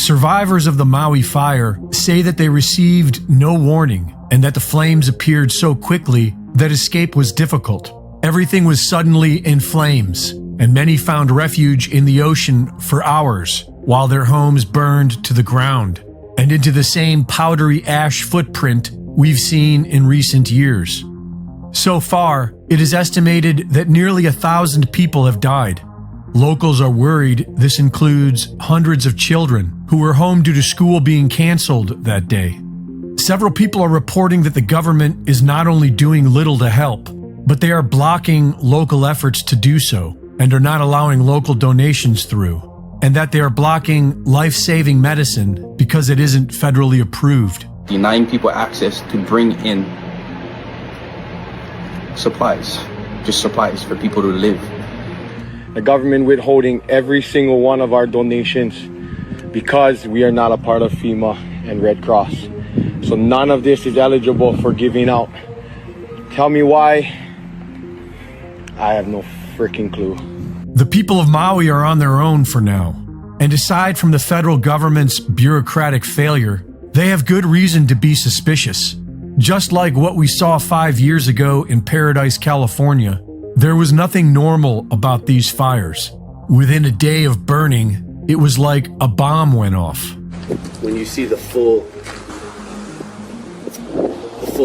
Survivors of the Maui fire say that they received no warning and that the flames appeared so quickly that escape was difficult. Everything was suddenly in flames, and many found refuge in the ocean for hours while their homes burned to the ground and into the same powdery ash footprint we've seen in recent years. So far, it is estimated that nearly 1,000 people have died. Locals are worried this includes hundreds of children who were home due to school being canceled that day. Several people are reporting that the government is not only doing little to help, but they are blocking local efforts to do so and are not allowing local donations through, and that they are blocking life-saving medicine because it isn't federally approved. Denying people access to bring in supplies, just supplies for people to live. The government withholding every single one of our donations because we are not a part of FEMA and Red Cross. So none of this is eligible for giving out. Tell me why? I have no freaking clue. The people of Maui are on their own for now, and aside from the federal government's bureaucratic failure, they have good reason to be suspicious. Just like what we saw 5 years ago in Paradise, California, there was nothing normal about these fires. Within a day of burning, it was like a bomb went off. When you see the full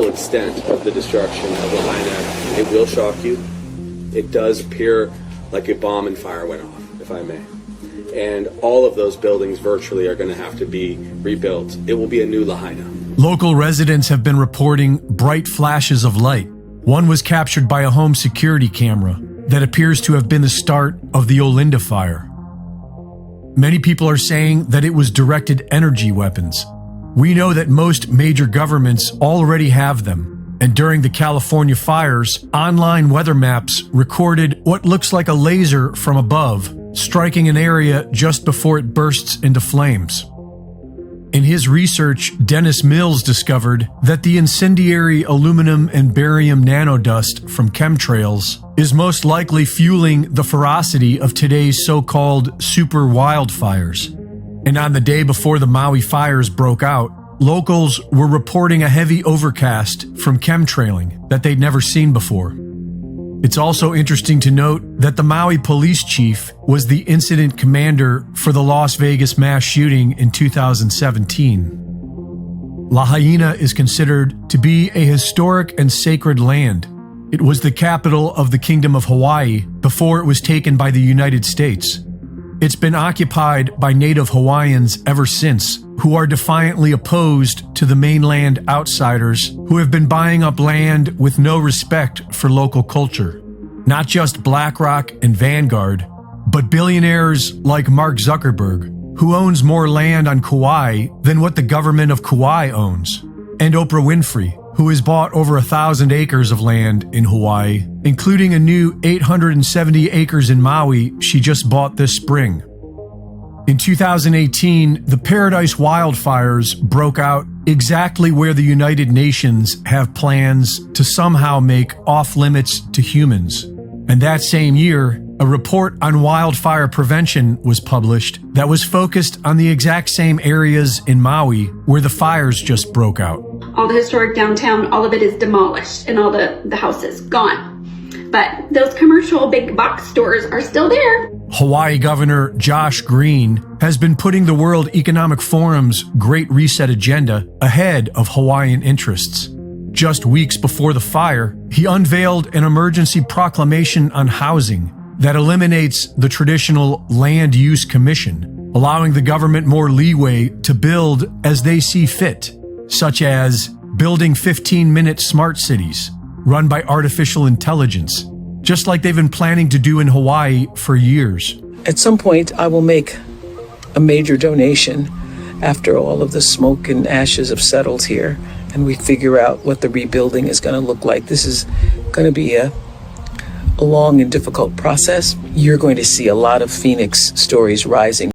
extent of the destruction of Lahaina, it will shock you. It does appear like a bomb and fire went off, if I may. And all of those buildings virtually are going to have to be rebuilt. It will be a new Lahaina. Local residents have been reporting bright flashes of light. One was captured by a home security camera that appears to have been the start of the Olinda fire. Many people are saying that it was directed energy weapons. We know that most major governments already have them, and during the California fires, online weather maps recorded what looks like a laser from above, striking an area just before it bursts into flames. In his research, Dennis Mills discovered that the incendiary aluminum and barium nanodust from chemtrails is most likely fueling the ferocity of today's so-called super wildfires. And on the day before the Maui fires broke out, locals were reporting a heavy overcast from chemtrailing that they'd never seen before. It's also interesting to note that the Maui police chief was the incident commander for the Las Vegas mass shooting in 2017. Lahaina is considered to be a historic and sacred land. It was the capital of the Kingdom of Hawaii before it was taken by the United States. It's been occupied by native Hawaiians ever since, who are defiantly opposed to the mainland outsiders who have been buying up land with no respect for local culture. Not just BlackRock and Vanguard, but billionaires like Mark Zuckerberg, who owns more land on Kauai than what the government of Kauai owns, and Oprah Winfrey, who has bought over 1,000 acres of land in Hawaii, including a new 870 acres in Maui she just bought this spring. In 2018, the Paradise wildfires broke out exactly where the United Nations have plans to somehow make off-limits to humans. And that same year, a report on wildfire prevention was published that was focused on the exact same areas in Maui where the fires just broke out. All the historic downtown, all of it is demolished and all the houses gone. But those commercial big box stores are still there. Hawaii Governor Josh Green has been putting the World Economic Forum's Great Reset agenda ahead of Hawaiian interests. Just weeks before the fire, he unveiled an emergency proclamation on housing that eliminates the traditional Land Use Commission, allowing the government more leeway to build as they see fit, such as building 15-minute smart cities run by artificial intelligence, just like they've been planning to do in Hawaii for years. At some point, I will make a major donation after all of the smoke and ashes have settled here and we figure out what the rebuilding is going to look like. This is going to be a long and difficult process. You're going to see a lot of Phoenix stories rising.